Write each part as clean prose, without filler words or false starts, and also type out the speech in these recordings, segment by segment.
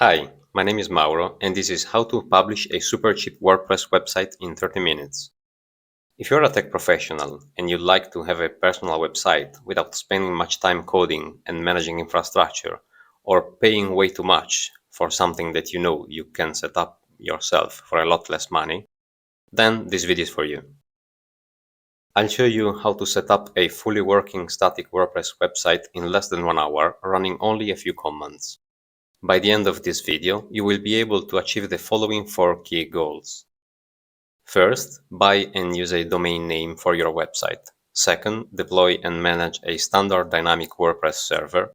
Hi, my name is Mauro, and this is how to publish a super cheap WordPress website in 30 minutes. If you're a tech professional and you'd like to have a personal website without spending much time coding and managing infrastructure, or paying way too much for something that you know you can set up yourself for a lot less money, then this video is for you. I'll show you how to set up a fully working static WordPress website in less than 1 hour, running only a few commands. By the end of this video, you will be able to achieve the following 4 key goals. First, buy and use a domain name for your website. Second, deploy and manage a standard dynamic WordPress server.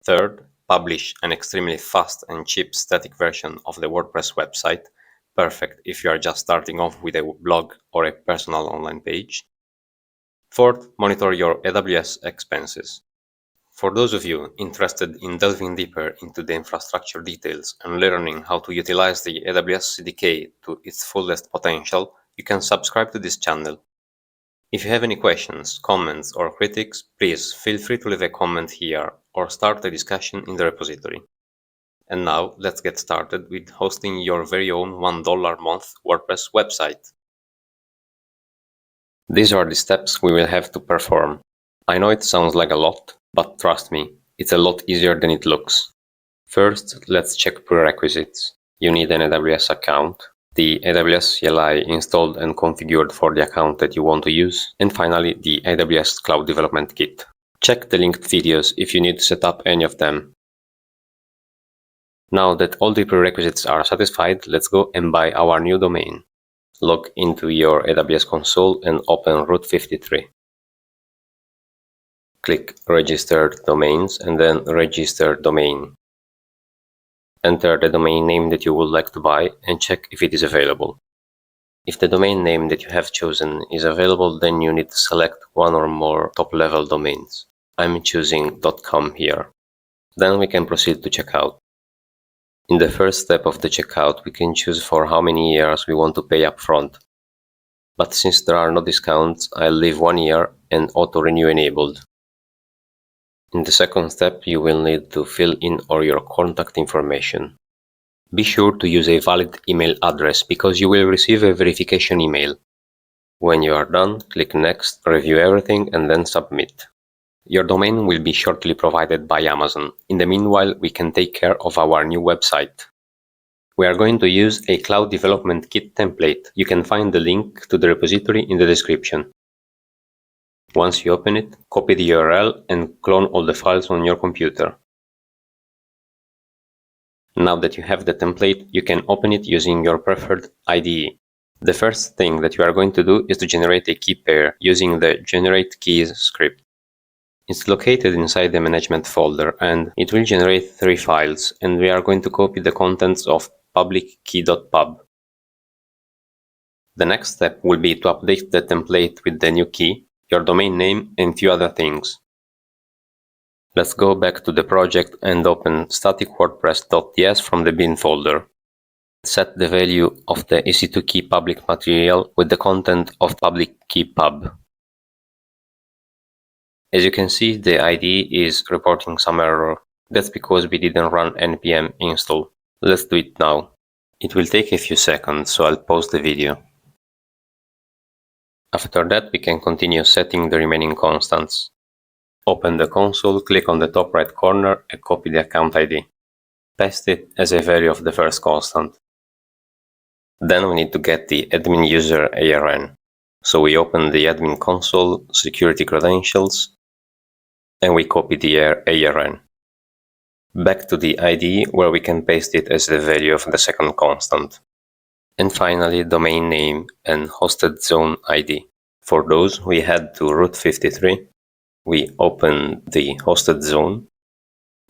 Third, publish an extremely fast and cheap static version of the WordPress website, perfect if you are just starting off with a blog or a personal online page. Fourth, monitor your AWS expenses. For those of you interested in delving deeper into the infrastructure details and learning how to utilize the AWS CDK to its fullest potential, you can subscribe to this channel. If you have any questions, comments, or critiques, please feel free to leave a comment here or start a discussion in the repository. And now, let's get started with hosting your very own $1 a month WordPress website. These are the steps we will have to perform. I know it sounds like a lot, but trust me, it's a lot easier than it looks. First, let's check prerequisites. You need an AWS account, the AWS CLI installed and configured for the account that you want to use, and finally the AWS Cloud Development Kit. Check the linked videos if you need to set up any of them. Now that all the prerequisites are satisfied, let's go and buy our new domain. Log into your AWS console and open Route 53. Click Registered Domains and then Register Domain. Enter the domain name that you would like to buy and check if it is available. If the domain name that you have chosen is available, then you need to select one or more top-level domains. I'm choosing .com here. Then we can proceed to checkout. In the first step of the checkout, we can choose for how many years we want to pay upfront. But since there are no discounts, I'll leave 1 year and auto-renew enabled. In the second step, you will need to fill in all your contact information. Be sure to use a valid email address because you will receive a verification email. When you are done, click Next, review everything, and then Submit. Your domain will be shortly provided by Amazon. In the meanwhile, we can take care of our new website. We are going to use a Cloud Development Kit template. You can find the link to the repository in the description. Once you open it, copy the URL and clone all the files on your computer. Now that you have the template, you can open it using your preferred IDE. The first thing that you are going to do is to generate a key pair using the Generate Keys script. It's located inside the management folder and it will generate 3 files, and we are going to copy the contents of public key.pub. The next step will be to update the template with the new key, your domain name, and few other things. Let's go back to the project and open static WordPress.ts from the bin folder. Set the value of the EC2 key public material with the content of public key pub. As you can see, the IDE is reporting some error. That's because we didn't run npm install. Let's do it now. It will take a few seconds, so I'll pause the video. After that, we can continue setting the remaining constants. Open the console, click on the top right corner and copy the account ID. Paste it as a value of the first constant. Then we need to get the admin user ARN. So we open the admin console, security credentials, and we copy the ARN. Back to the IDE where we can paste it as the value of the second constant. And finally, domain name and hosted zone ID. For those, we head to Route 53. We open the hosted zone,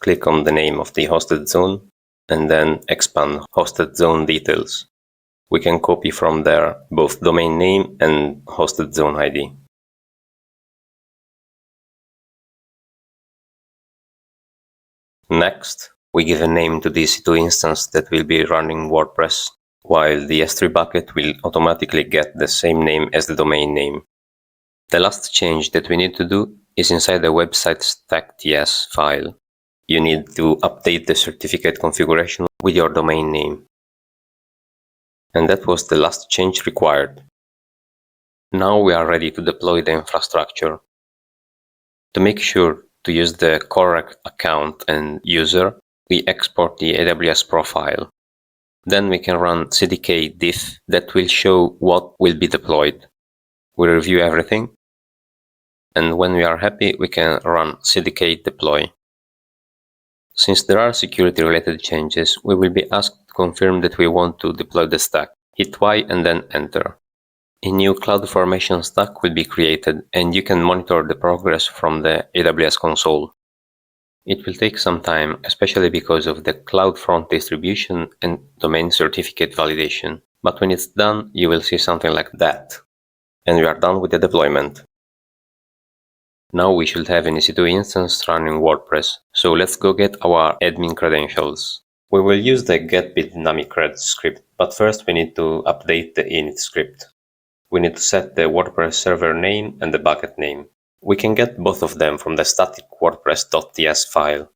click on the name of the hosted zone, and then expand hosted zone details. We can copy from there both domain name and hosted zone ID. Next, we give a name to the EC2 instance that will be running WordPress, while the S3 bucket will automatically get the same name as the domain name. The last change that we need to do is inside the website stack.ts file. you need to update the certificate configuration with your domain name. And that was the last change required. Now we are ready to deploy the infrastructure. To make sure to use the correct account and user, we export the AWS profile. Then we can run CDK diff that will show what will be deployed. We review everything, and when we are happy, we can run CDK deploy. Since there are security-related changes, we will be asked to confirm that we want to deploy the stack. Hit Y and then enter. A new CloudFormation stack will be created, and you can monitor the progress from the AWS console. It will take some time, especially because of the CloudFront distribution and domain certificate validation. But when it's done, you will see something like that. And we are done with the deployment. Now we should have an EC2 instance running WordPress. So let's go get our admin credentials. We will use the get_bitdynamicred script, but first we need to update the init script. We need to set the WordPress server name and the bucket name. We can get both of them from the static wordpress.ts file.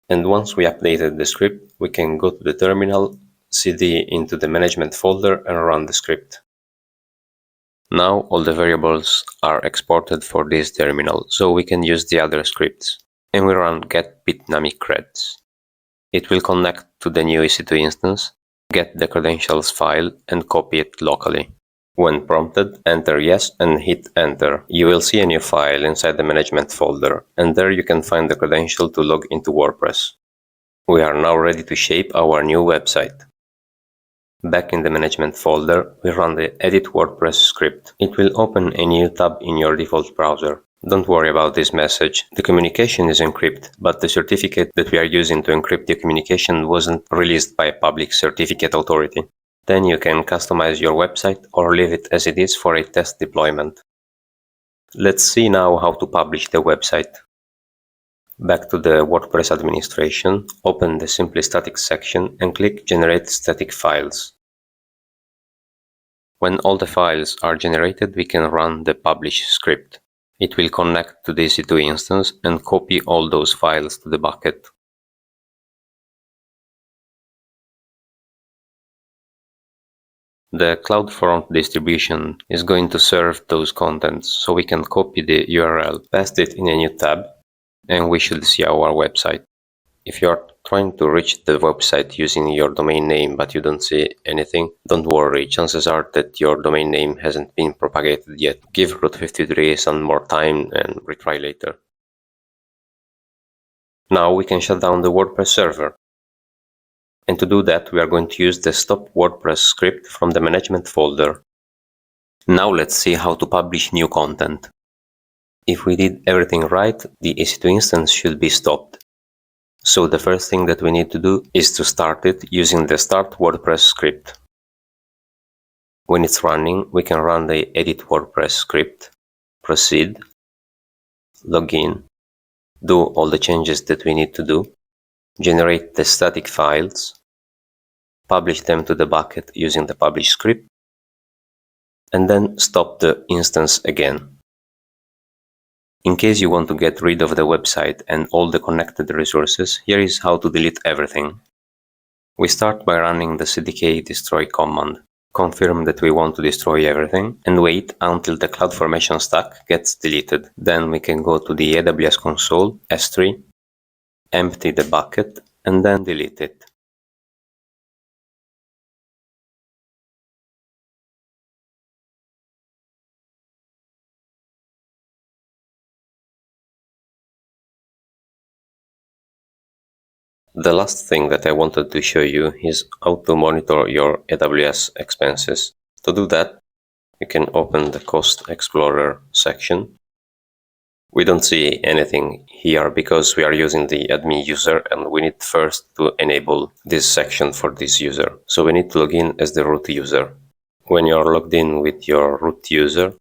And once we updated the script, we can go to the terminal, cd into the management folder and run the script. Now all the variables are exported for this terminal, so we can use the other scripts. And we run get_bitdynamicreds. It will connect to the new EC2 instance, get the credentials file and copy it locally. When prompted, enter yes and hit enter. You will see a new file inside the management folder, and there you can find the credential to log into WordPress. We are now ready to shape our new website. Back in the management folder, we run the edit WordPress script. It will open a new tab in your default browser. Don't worry about this message. The communication is encrypted, but the certificate that we are using to encrypt the communication wasn't released by a public certificate authority. Then you can customize your website or leave it as it is for a test deployment. Let's see now how to publish the website. Back to the WordPress administration, open the Simply Static section and click Generate Static Files. When all the files are generated, we can run the publish script. It will connect to the EC2 instance and copy all those files to the bucket. The CloudFront distribution is going to serve those contents, so we can copy the URL, paste it in a new tab, and we should see our website. If you are trying to reach the website using your domain name but you don't see anything, don't worry, chances are that your domain name hasn't been propagated yet. Give Route 53 some more time and retry later. Now we can shut down the WordPress server. And to do that, we are going to use the stop WordPress script from the management folder. Now let's see how to publish new content. If we did everything right, the EC2 instance should be stopped. So the first thing that we need to do is to start it using the start WordPress script. When it's running, we can run the edit WordPress script, proceed, login, do all the changes that we need to do, generate the static files, publish them to the bucket using the publish script, and then stop the instance again. In case you want to get rid of the website and all the connected resources, here is how to delete everything. We start by running the CDK destroy command. Confirm that we want to destroy everything and wait until the CloudFormation stack gets deleted. Then we can go to the AWS console, S3, empty the bucket, and then delete it. The last thing that I wanted to show you is how to monitor your AWS expenses. To do that, you can open the Cost Explorer section. We don't see anything here because we are using the admin user and we need first to enable this section for this user. So we need to log in as the root user. When you are logged in with your root user,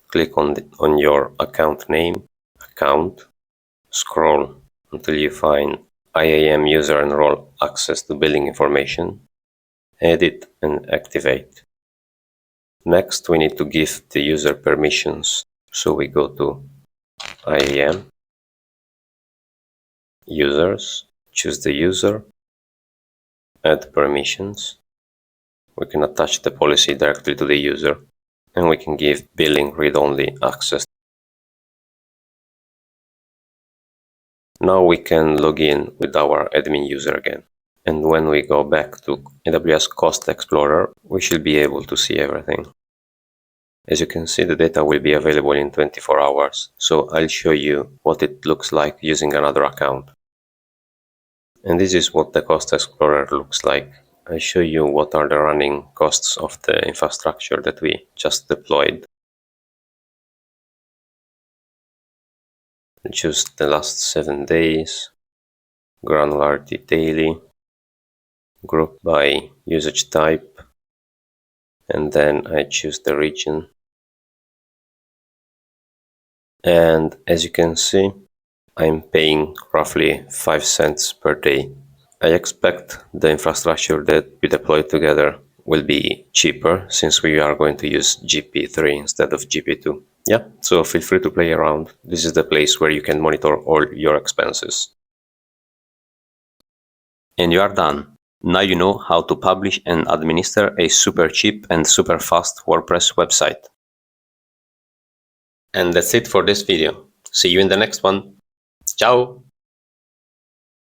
click on your account name, account, scroll until you find IAM user and role access to billing information, edit and activate. Next, we need to give the user permissions. So we go to IAM, Users, choose the user, add permissions. We can attach the policy directly to the user, and we can give billing read-only access. Now we can log in with our admin user again. And when we go back to AWS Cost Explorer, we should be able to see everything. As you can see, the data will be available in 24 hours, so I'll show you what it looks like using another account. And this is what the Cost Explorer looks like. I'll show you what are the running costs of the infrastructure that we just deployed. Choose the last 7 days, granularity daily, group by usage type, and then I choose the region. And as you can see, I'm paying roughly 5 cents per day. I expect the infrastructure that we deployed together will be cheaper since we are going to use GP3 instead of GP2. Yeah, so feel free to play around. This is the place where you can monitor all your expenses. And you are done. Now you know how to publish and administer a super cheap and super fast WordPress website. And that's it for this video. See you in the next one. Ciao!